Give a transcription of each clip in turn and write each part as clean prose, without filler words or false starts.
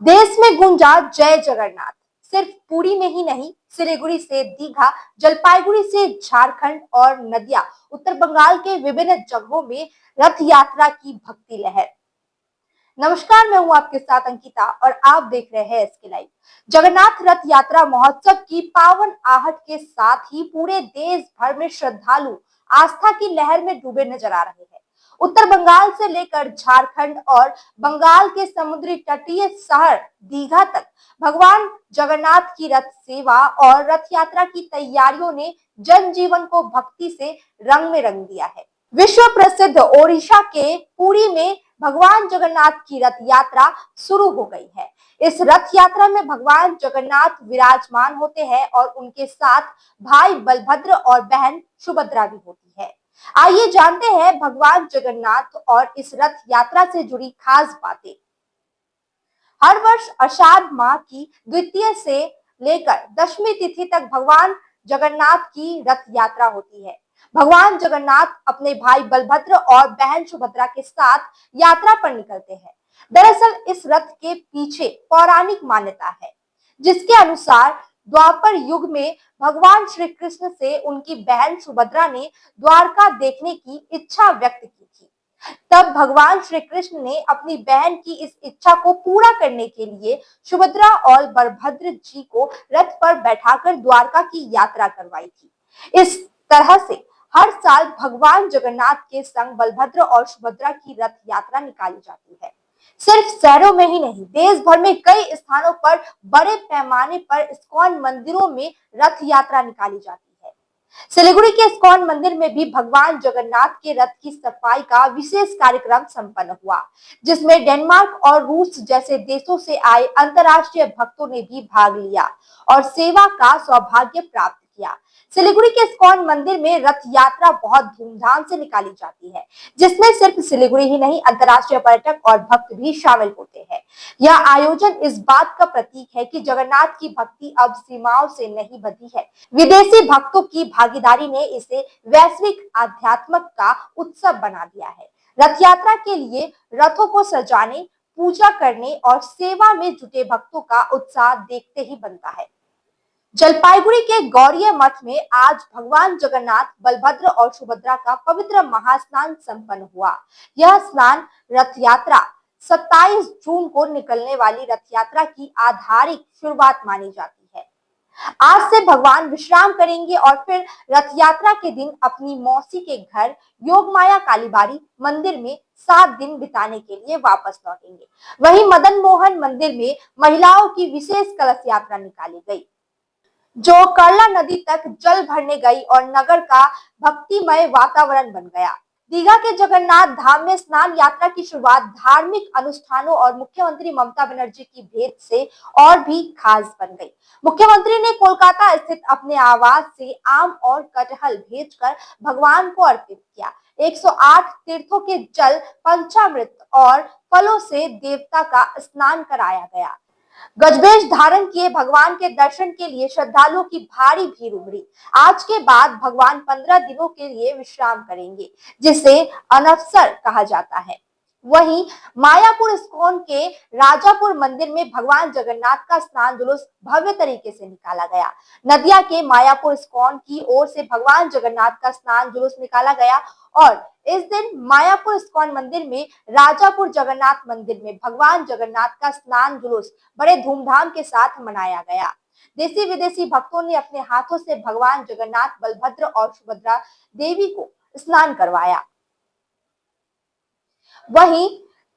देश में गूंजा जय जगन्नाथ। सिर्फ पुरी में ही नहीं, सिलीगुड़ी से दीघा, जलपाईगुड़ी से झारखंड और नदिया उत्तर बंगाल के विभिन्न जगहों में रथ यात्रा की भक्ति लहर। नमस्कार, मैं हूं आपके साथ अंकिता और आप देख रहे हैं एसके लाइव। जगन्नाथ रथ यात्रा महोत्सव की पावन आहट के साथ ही पूरे देश भर में श्रद्धालु आस्था की लहर में डूबे नजर आ रहे हैं। उत्तर बंगाल से लेकर झारखंड और बंगाल के समुद्री तटीय शहर दीघा तक भगवान जगन्नाथ की रथ सेवा और रथ यात्रा की तैयारियों ने जनजीवन को भक्ति से रंग में रंग दिया है। विश्व प्रसिद्ध ओडिशा के पुरी में भगवान जगन्नाथ की रथ यात्रा शुरू हो गई है। इस रथ यात्रा में भगवान जगन्नाथ विराजमान होते हैं और उनके साथ भाई बलभद्र और बहन सुभद्रा भी होती है। आइए जानते हैं भगवान जगन्नाथ और इस रथ यात्रा से जुड़ी खास बातें। हर वर्ष आषाढ़ माह की द्वितीय से लेकर दशमी तिथि तक भगवान जगन्नाथ की रथ यात्रा होती है। भगवान जगन्नाथ अपने भाई बलभद्र और बहन सुभद्रा के साथ यात्रा पर निकलते हैं। दरअसल इस रथ के पीछे पौराणिक मान्यता है, जिसके अनुसार द्वापर युग में भगवान श्री कृष्ण से उनकी बहन सुभद्रा ने द्वारका देखने की इच्छा व्यक्त की थी। तब भगवान श्री कृष्ण ने अपनी बहन की इस इच्छा को पूरा करने के लिए सुभद्रा और बलभद्र जी को रथ पर बैठाकर द्वारका की यात्रा करवाई थी। इस तरह से हर साल भगवान जगन्नाथ के संग बलभद्र और सुभद्रा की रथ यात्रा निकाली जाती है। सिर्फ शहरों में ही नहीं, देश भर में कई स्थानों पर बड़े पैमाने पर इस्कॉन मंदिरों में रथ यात्रा निकाली जाती है। सिलीगुड़ी के इस्कॉन मंदिर में भी भगवान जगन्नाथ के रथ की सफाई का विशेष कार्यक्रम संपन्न हुआ, जिसमें डेनमार्क और रूस जैसे देशों से आए अंतर्राष्ट्रीय भक्तों ने भी भाग लिया और सेवा का सौभाग्य प्राप्त किया। सिलीगुड़ी के इस्कॉन मंदिर में रथ यात्रा बहुत धूमधाम से निकाली जाती है, जिसमें सिर्फ सिलीगुड़ी ही नहीं, अंतर्राष्ट्रीय पर्यटक और भक्त भी शामिल होते हैं। यह आयोजन इस बात का प्रतीक है कि जगन्नाथ की भक्ति अब सीमाओं से नहीं बंधी है। विदेशी भक्तों की भागीदारी ने इसे वैश्विक आध्यात्म का उत्सव बना दिया है। रथ यात्रा के लिए रथों को सजाने, पूजा करने और सेवा में जुटे भक्तों का उत्साह देखते ही बनता है। जलपाईगुड़ी के गौरीय मठ में आज भगवान जगन्नाथ, बलभद्र और सुभद्रा का पवित्र महास्नान संपन्न हुआ। यह स्नान रथ यात्रा 27 जून को निकलने वाली रथ यात्रा की आधारिक शुरुआत मानी जाती है। आज से भगवान विश्राम करेंगे और फिर रथ यात्रा के दिन अपनी मौसी के घर योगमाया कालीबाड़ी मंदिर में 7 दिन बिताने के लिए वापस लौटेंगे। वहीं मदन मोहन मंदिर में महिलाओं की विशेष कलश यात्रा निकाली गई, जो करला नदी तक जल भरने गई और नगर का भक्तिमय वातावरण बन गया। दीघा के जगन्नाथ धाम में स्नान यात्रा की शुरुआत धार्मिक अनुष्ठानों और मुख्यमंत्री ममता बनर्जी की भेंट से और भी खास बन गई। मुख्यमंत्री ने कोलकाता स्थित अपने आवास से आम और कटहल भेजकर भगवान को अर्पित किया। 108 तीर्थों के जल, पंचामृत और फलों से देवता का स्नान कराया गया। गजवेश धारण किए भगवान के दर्शन के लिए श्रद्धालुओं की भारी भीड़ उमड़ी। आज के बाद भगवान 15 दिनों के लिए विश्राम करेंगे, जिसे अनवसर कहा जाता है। वहीं मायापुर इस्कॉन के राजापुर मंदिर में भगवान जगन्नाथ का स्नान जुलूस भव्य तरीके से निकाला गया। नदिया के मायापुर इस्कॉन की ओर से भगवान जगन्नाथ का स्नान जुलूस निकाला गया और इस दिन मायापुर इस्कॉन मंदिर में राजापुर जगन्नाथ मंदिर में भगवान जगन्नाथ का स्नान जुलूस बड़े धूमधाम के साथ मनाया गया। देशी विदेशी भक्तों ने अपने हाथों से भगवान जगन्नाथ, बलभद्र और सुभद्रा देवी को स्नान करवाया। वहीं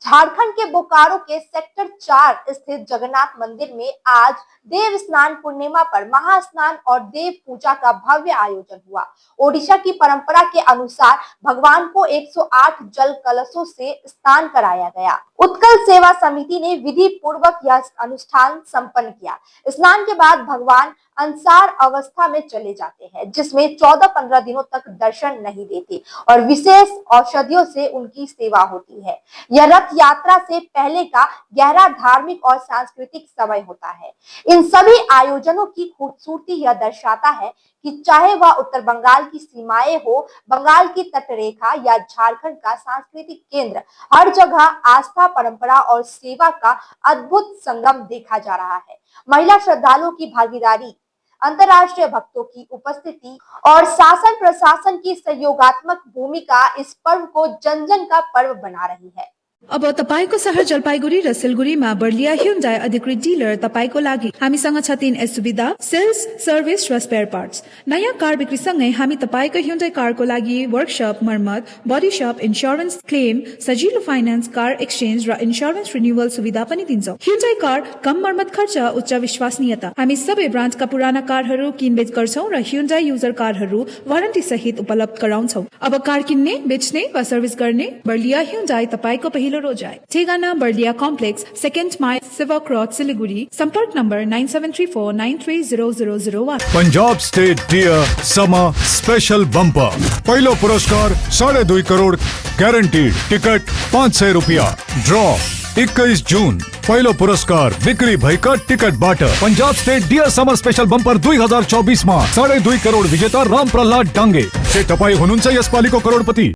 झारखंड के बोकारो के सेक्टर 4 स्थित जगन्नाथ मंदिर में आज देव स्नान पूर्णिमा पर महास्नान और देव पूजा का भव्य आयोजन हुआ। ओडिशा की परंपरा के अनुसार भगवान को 108 जल कलशों से स्नान कराया गया। उत्कल सेवा समिति ने विधि पूर्वक यह अनुष्ठान संपन्न किया। स्नान के बाद भगवान अंसार अवस्था में चले जाते हैं, जिसमें 14-15 दिनों तक दर्शन नहीं देते और विशेष औषधियों से उनकी सेवा होती है। यह रथ यात्रा से पहले का गहरा धार्मिक और सांस्कृतिक समय होता है। इन सभी आयोजनों की खूबसूरती यह दर्शाता है कि चाहे वह उत्तर बंगाल की सीमाएं हो, बंगाल की तटरेखा या झारखंड का सांस्कृतिक केंद्र, हर जगह आस्था, परंपरा और सेवा का अद्भुत संगम देखा जा रहा है। महिला श्रद्धालुओं की भागीदारी, अंतर्राष्ट्रीय भक्तों की उपस्थिति और शासन प्रशासन की सहयोगात्मक भूमिका इस पर्व को जन जन का पर्व बना रही है। अब तपाईको शहर जलपाइगुडी र सिलगुडीमा बर्लिया ह्युन्डाई अधिकृत डिलर तपाईको लागि हामीसँग छ 3 सुविधा, सेल्स, सर्भिस र स्पेयर पार्ट्स। नयाँ कार बिक्रीसँगै हामी तपाईको ह्युन्डाई कारको लागि वर्कशप, मर्मत, बडी शप, इन्स्योरेन्स क्लेम, सजिलो फाइनान्स, कार एक्सचेन्ज र इन्स्योरेन्स रिन्युअल सुविधा पनि दिन्छौं। ह्युन्डाई कार कम मर्मत खर्च, उच्च विश्वसनीयता। हामी सबै ब्रान्डका पुराना कारहरू किनबेच गर्छौं र ह्युन्डाई युजर कारहरू वारेन्टी सहित उपलब्ध गराउँछौं। अब कार किन्ने, बेच्ने वा सर्भिस गर्ने बर्लिया ह्युन्डाई तपाईको पहिलो रोजाई। ठेगाना बर्लिया कम्प्लेक्स, 2nd माइल, सेवा क्रॉस, सिलीगुड़ी। संपर्क number 9734930001। Punjab state dear summer special bumper, पहिलो पुरस्कार 2.5 करोड़ ग्यारेंटीड, टिकट 500 रुपया। ड्रॉ 21 जून, पहिलो पुरस्कार बिक्री भएका टिकटबाट। Punjab state dear summer special bumper 2024 मा 2.5 करोड़ विजेता राम प्रहलाद डांगे। के तपाईँ हुनुहुन्छ यसपालिको करोडपति?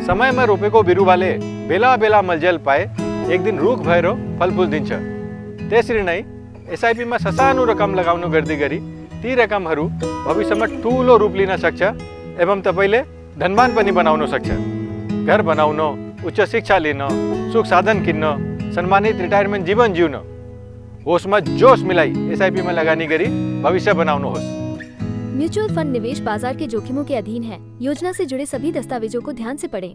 समय में रोपेको बिरुवाले बेला बेला मलजल पाए एक दिन रुख भएर फलफुल दिन्छ। त्यसरी नै एसआईपी मा ससानो रकम लगाउनु गर्दै गरी ती रकमहरू भविष्यमा ठूलो रूप लिन सक्छ एवं तपाईले धनवान पनि बनाउन सक्छ। घर बनाउन, उच्च शिक्षा लिन, सुख साधन किन्न, सम्मानित रिटायरमेन्ट जीवन जिउन, होसमा जोश मिलाई एसआईपी में लगानी गरी भविष्य बनाउनुहोस्। म्यूचुअल फंड निवेश बाजार के जोखिमों के अधीन है। योजना से जुड़े सभी दस्तावेजों को ध्यान से पढ़ें।